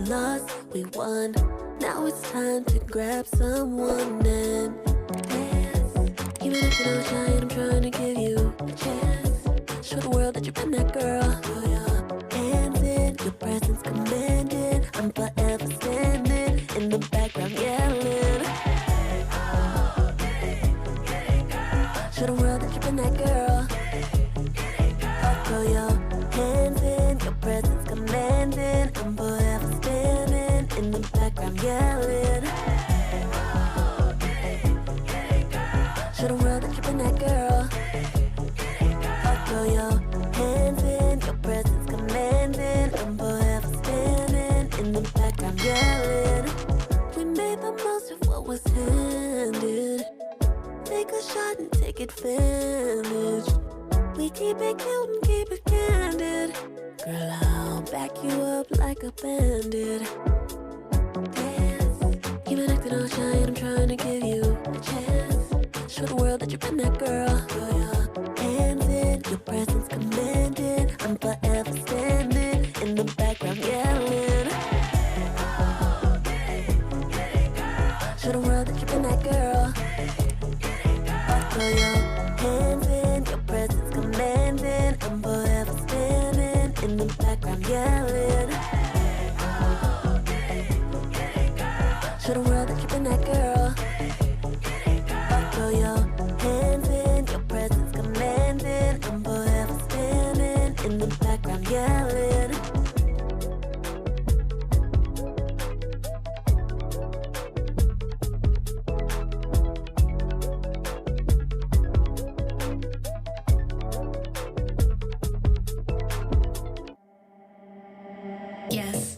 lost, we won. Now it's time to grab someone and dance. You've been acting all shy and I'm trying to give you a chance. Show the world that you've been that girl. Throw your hands in, your presence commanding. I'm forever standing in the background yelling. Show the world that you've been that girl. Throw your hands in, your presence commanding. I'm forever standing in the background yelling. Show the world that you've been that girl. Throw your hands in, your presence commanding. I'm forever standing in the background yelling. We made the most of what was handed. Take a shot and take advantage. We keep it cute and keep it candid. Girl, I'll back you up like a bandit. Dance. You've been acting all shy and I'm trying to give you a chance. Show the world that you've been that girl. Throw your hands in, your presence commanding. I'm forever standing in the background yelling. Show the world that you've been that girl. Throw your hands in, your presence commanding. I'm forever standing in the background yelling. Show the world that you've been that girl. Throw your hands in, your presence commanding. I'm forever standing in the background yelling. Yes.